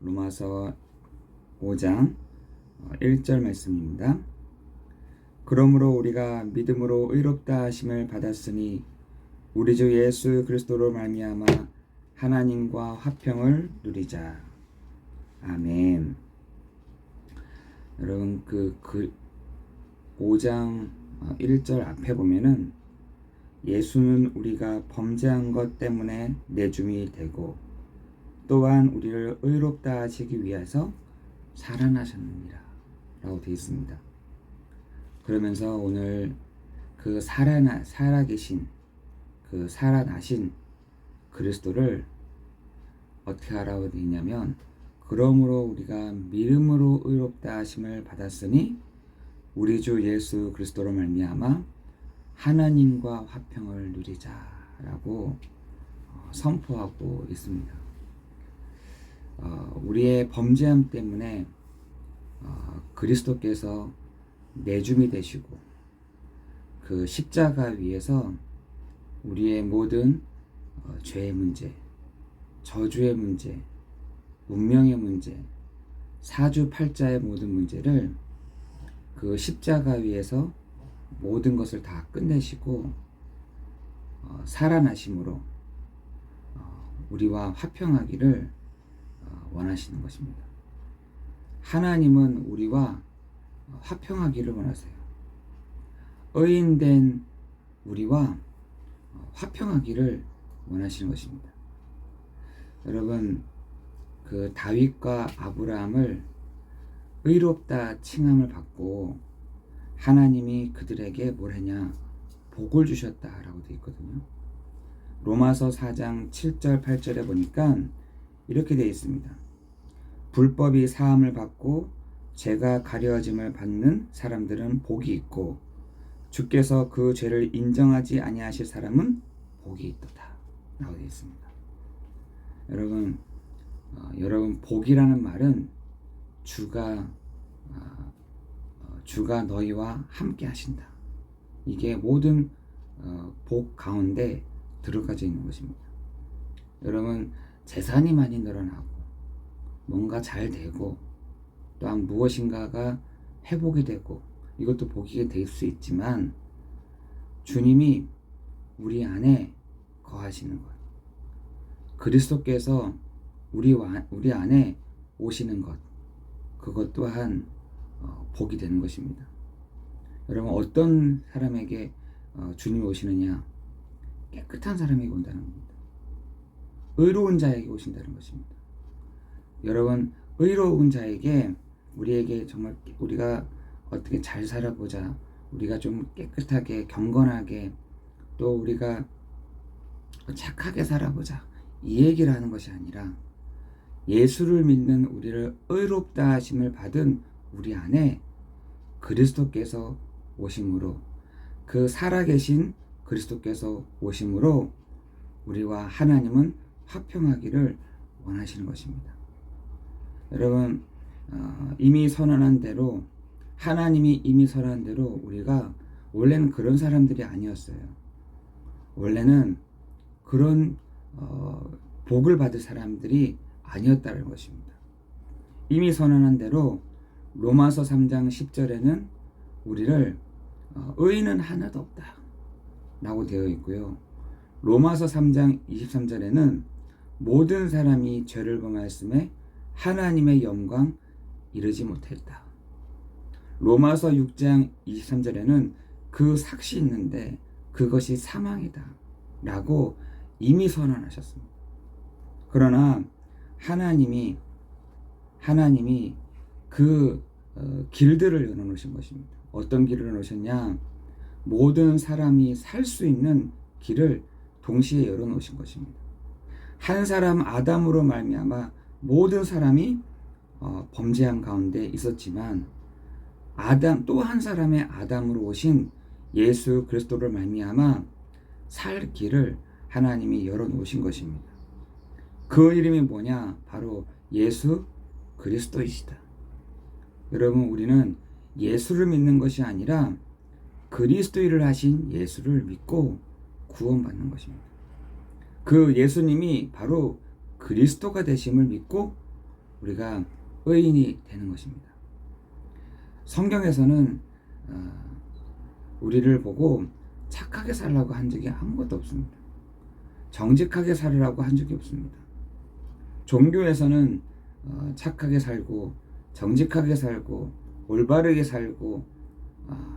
로마서 5장 1절 말씀입니다. 그러므로 우리가 믿음으로 의롭다 하심을 받았으니 우리 주 예수 그리스도로 말미암아 하나님과 화평을 누리자. 아멘. 여러분 그 5장 1절 앞에 보면은 예수는 우리가 범죄한 것 때문에 내줌이 되고 또한 우리를 의롭다 하시기 위해서 살아나셨느니라 라고 되어 있습니다. 그러면서 오늘 그 살아나신 그리스도를 어떻게 하라고 되어 있냐면, 그러므로 우리가 믿음으로 의롭다 하심을 받았으니 우리 주 예수 그리스도로 말미암아 하나님과 화평을 누리자라고 선포하고 있습니다. 우리의 범죄함 때문에 그리스도께서 내줌이 되시고 그 십자가 위에서 우리의 모든 죄의 문제, 저주의 문제, 운명의 문제, 사주팔자의 모든 문제를 그 십자가 위에서 모든 것을 다 끝내시고 살아나심으로 우리와 화평하기를 원하시는 것입니다. 하나님은 우리와 화평하기를 원하세요. 의인된 우리와 화평하기를 원하시는 것입니다. 여러분, 그 다윗과 아브라함을 의롭다 칭함을 받고 하나님이 그들에게 뭘 했냐? 복을 주셨다라고 되어 있거든요. 로마서 4장 7절 8절에 보니까 이렇게 되어 있습니다. 불법이 사함을 받고 죄가 가려짐을 받는 사람들은 복이 있고 주께서 그 죄를 인정하지 아니하실 사람은 복이 있도다 라고 되어 있습니다. 여러분 복이라는 말은 주가 너희와 함께 하신다. 이게 모든 복 가운데 들어가져 있는 것입니다. 여러분, 재산이 많이 늘어나고 뭔가 잘 되고 또한 무엇인가가 회복이 되고 이것도 복이 될 수 있지만 주님이 우리 안에 거하시는 것, 그리스도께서 우리 안에 오시는 것, 그것 또한 복이 되는 것입니다. 여러분, 어떤 사람에게 주님이 오시느냐? 깨끗한 사람에게 온다는 겁니다. 의로운 자에게 오신다는 것입니다. 여러분, 의로운 자에게 우리에게 정말 우리가 어떻게 잘 살아보자, 우리가 좀 깨끗하게 경건하게 또 우리가 착하게 살아보자, 이 얘기를 하는 것이 아니라 예수를 믿는 우리를 의롭다 하심을 받은 우리 안에 그리스도께서 오심으로, 그 살아계신 그리스도께서 오심으로 우리와 하나님은 화평하기를 원하시는 것입니다. 여러분, 이미 선언한 대로, 하나님이 이미 선언한 대로 우리가 원래는 그런 사람들이 아니었어요. 원래는 그런 복을 받을 사람들이 아니었다는 것입니다. 이미 선언한 대로 로마서 3장 10절에는 우리를 의인은 하나도 없다 라고 되어 있고요. 로마서 3장 23절에는 모든 사람이 죄를 범하였음에 하나님의 영광 이르지 못했다. 로마서 6장 23절에는 그 삭시 있는데 그것이 사망이다 라고 이미 선언하셨습니다. 그러나 하나님이 그 길들을 열어놓으신 것입니다. 어떤 길을 열어놓으셨냐? 모든 사람이 살 수 있는 길을 동시에 열어놓으신 것입니다. 한 사람 아담으로 말미암아 모든 사람이 범죄한 가운데 있었지만 또 한 사람의 아담으로 오신 예수 그리스도를 말미암아 살 길을 하나님이 열어놓으신 것입니다. 그 이름이 뭐냐? 바로 예수 그리스도이시다. 여러분, 우리는 예수를 믿는 것이 아니라 그리스도 일을 하신 예수를 믿고 구원받는 것입니다. 그 예수님이 바로 그리스도가 되심을 믿고 우리가 의인이 되는 것입니다. 성경에서는 우리를 보고 착하게 살라고 한 적이 아무것도 없습니다. 정직하게 살으라고 한 적이 없습니다. 종교에서는 착하게 살고 정직하게 살고 올바르게 살고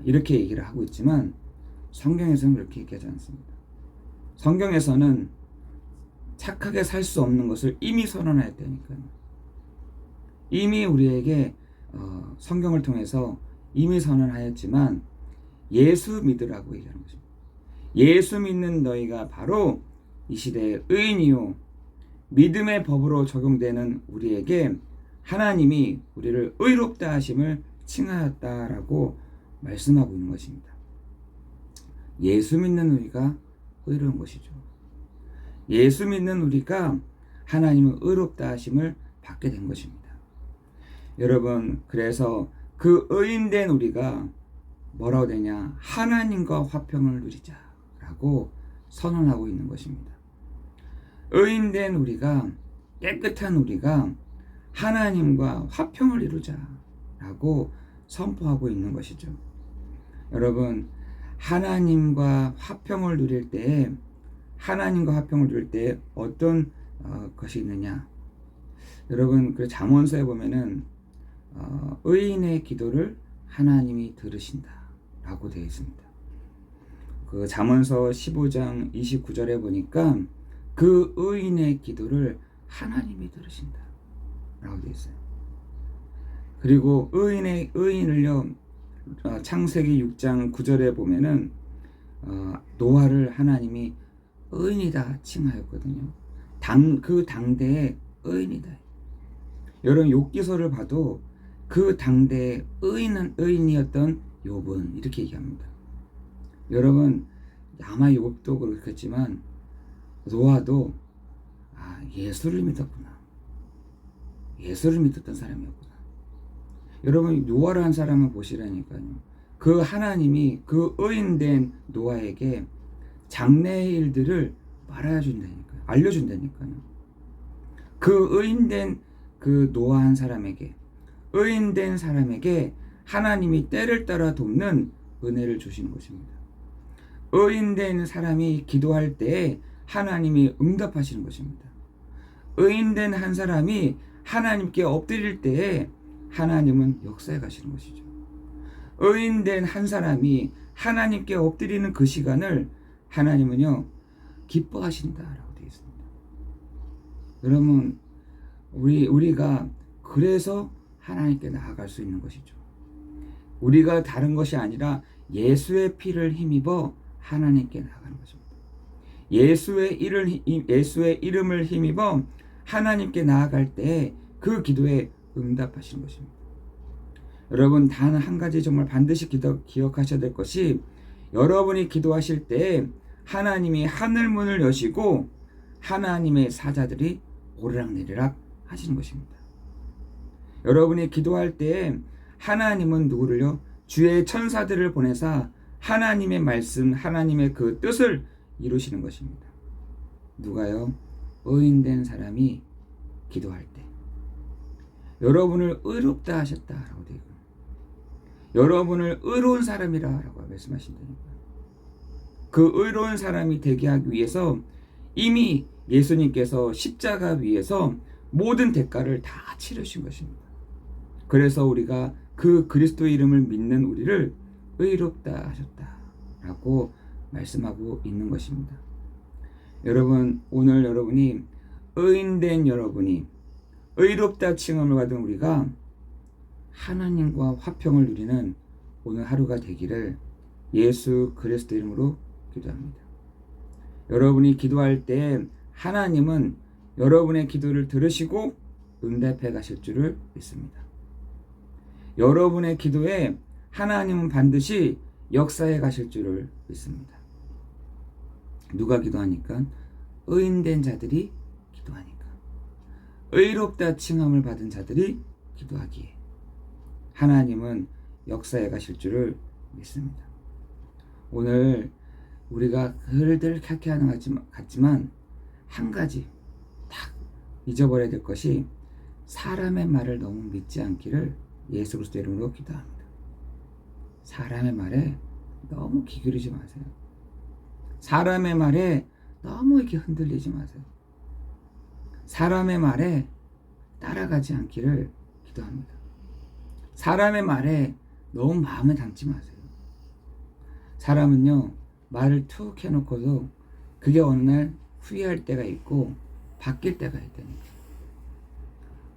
이렇게 얘기를 하고 있지만 성경에서는 그렇게 얘기하지 않습니다. 성경에서는 착하게 살 수 없는 것을 이미 선언하였다니까요. 이미 우리에게 성경을 통해서 이미 선언하였지만 예수 믿으라고 얘기하는 것입니다. 예수 믿는 너희가 바로 이 시대의 의인이요 믿음의 법으로 적용되는 우리에게 하나님이 우리를 의롭다 하심을 칭하였다라고 말씀하고 있는 것입니다. 예수 믿는 우리가 의로운 것이죠. 예수 믿는 우리가 하나님의 의롭다 하심을 받게 된 것입니다. 여러분, 그래서 그 의인된 우리가 뭐라고 되냐? 하나님과 화평을 누리자라고 선언하고 있는 것입니다. 의인된 우리가, 깨끗한 우리가 하나님과 화평을 이루자라고 선포하고 있는 것이죠. 여러분, 하나님과 화평을 누릴 때에 어떤 것이 있느냐? 여러분, 그 잠언서에 보면은 의인의 기도를 하나님이 들으신다라고 되어 있습니다. 그 잠언서 15장 29절에 보니까 그 의인의 기도를 하나님이 들으신다라고 되어 있어요. 그리고 의인을요, 창세기 6장 9절에 보면은 노아를 하나님이 의인이다 칭하였거든요. 그 당대의 의인이다. 여러분, 욥기서를 봐도 그 당대의 의인이었던 욥은 이렇게 얘기합니다. 여러분, 아마 욥도 그렇겠지만 노아도 예수를 믿었구나. 예수를 믿었던 사람이었구나. 여러분, 노아라는 사람을 보시라니까요. 그 하나님이 그 의인된 노아에게 장래의 일들을 말해준다니까요. 알려준다니까요. 그 의인된 그 노아한 사람에게, 의인된 사람에게 하나님이 때를 따라 돕는 은혜를 주시는 것입니다. 의인된 사람이 기도할 때 하나님이 응답하시는 것입니다. 의인된 한 사람이 하나님께 엎드릴 때에 하나님은 역사에 가시는 것이죠. 의인된 한 사람이 하나님께 엎드리는 그 시간을 하나님은요, 기뻐하신다라고 되어 있습니다. 여러분, 우리가 그래서 하나님께 나아갈 수 있는 것이죠. 우리가 다른 것이 아니라 예수의 피를 힘입어 하나님께 나아가는 것입니다. 예수의 이름을 힘입어 하나님께 나아갈 때 그 기도에 응답하시는 것입니다. 여러분, 단 한 가지 정말 반드시 기억하셔야 될 것이, 여러분이 기도하실 때 하나님이 하늘문을 여시고 하나님의 사자들이 오르락내리락 하시는 것입니다. 여러분이 기도할 때 하나님은 누구를요? 주의 천사들을 보내사 하나님의 말씀, 하나님의 그 뜻을 이루시는 것입니다. 누가요? 의인된 사람이 기도할 때 여러분을 의롭다 하셨다라고 되어 있고, 여러분을 의로운 사람이라고 말씀하신다니까요. 그 의로운 사람이 되게 하기 위해서 이미 예수님께서 십자가 위에서 모든 대가를 다 치르신 것입니다. 그래서 우리가 그 그리스도의 이름을 믿는 우리를 의롭다 하셨다라고 말씀하고 있는 것입니다. 여러분, 오늘 여러분이 의인된 여러분이 의롭다 칭함을 받은 우리가 하나님과 화평을 누리는 오늘 하루가 되기를 예수 그리스도 이름으로 기도합니다. 여러분이 기도할 때 하나님은 여러분의 기도를 들으시고 응답해 가실 줄을 믿습니다. 여러분의 기도에 하나님은 반드시 역사해 가실 줄을 믿습니다. 누가 기도하니까? 의인된 자들이 기도하니까. 의롭다 칭함을 받은 자들이 기도하기에 하나님은 역사해 가실 줄을 믿습니다. 오늘 우리가 그들을 캬캬하는 것 같지만 한 가지 딱 잊어버려야 될 것이, 사람의 말을 너무 믿지 않기를 예수 그리스도 이름으로 기도합니다. 사람의 말에 너무 귀 기울이지 마세요. 사람의 말에 너무 이렇게 흔들리지 마세요. 사람의 말에 따라가지 않기를 기도합니다. 사람의 말에 너무 마음에 담지 마세요. 사람은요, 말을 툭 해놓고도 그게 어느 날 후회할 때가 있고 바뀔 때가 있다니까.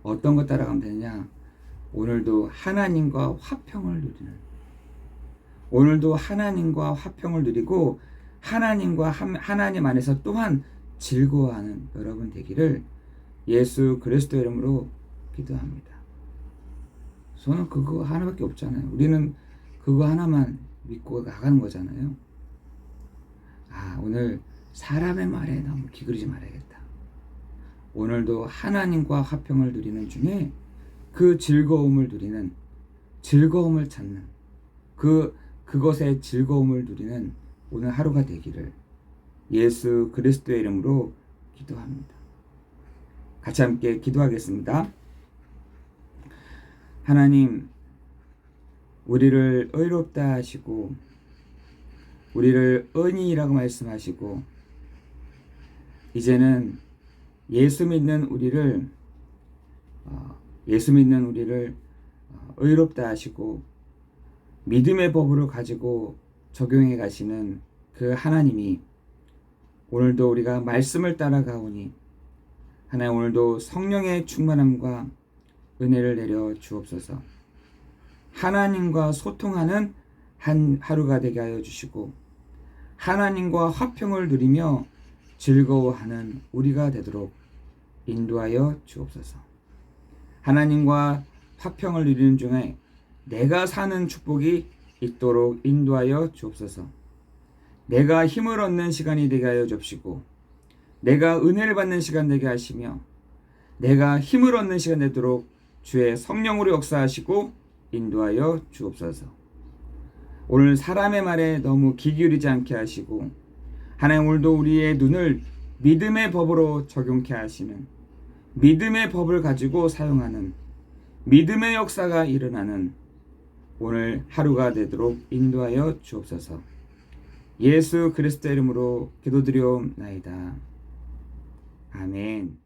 어떤 것 따라가면 되느냐? 오늘도 하나님과 화평을 누리는, 오늘도 하나님과 화평을 누리고 하나님 안에서 또한 즐거워하는 여러분 되기를 예수 그리스도 이름으로 기도합니다. 저는 그거 하나밖에 없잖아요. 우리는 그거 하나만 믿고 나가는 거잖아요. 오늘 사람의 말에 너무 기울이지 말아야겠다. 오늘도 하나님과 화평을 누리는 중에 그 즐거움을 누리는, 즐거움을 찾는, 그것의 즐거움을 누리는 오늘 하루가 되기를 예수 그리스도의 이름으로 기도합니다. 같이 함께 기도하겠습니다. 하나님, 우리를 의롭다 하시고 우리를 의인이라고 말씀하시고 이제는 예수 믿는 우리를 의롭다 하시고 믿음의 법으로 가지고 적용해 가시는 그 하나님이 오늘도 우리가 말씀을 따라가오니 하나님, 오늘도 성령의 충만함과 은혜를 내려 주옵소서. 하나님과 소통하는 한 하루가 되게 하여 주시고 하나님과 화평을 누리며 즐거워하는 우리가 되도록 인도하여 주옵소서. 하나님과 화평을 누리는 중에 내가 사는 축복이 있도록 인도하여 주옵소서. 내가 힘을 얻는 시간이 되게 하여 주옵시고 내가 은혜를 받는 시간 되게 하시며 내가 힘을 얻는 시간 되도록 주의 성령으로 역사하시고 인도하여 주옵소서. 오늘 사람의 말에 너무 귀 기울이지 않게 하시고 하나님, 오늘도 우리의 눈을 믿음의 법으로 적용케 하시는, 믿음의 법을 가지고 사용하는 믿음의 역사가 일어나는 오늘 하루가 되도록 인도하여 주옵소서. 예수 그리스도 이름으로 기도드리옵나이다. 아멘.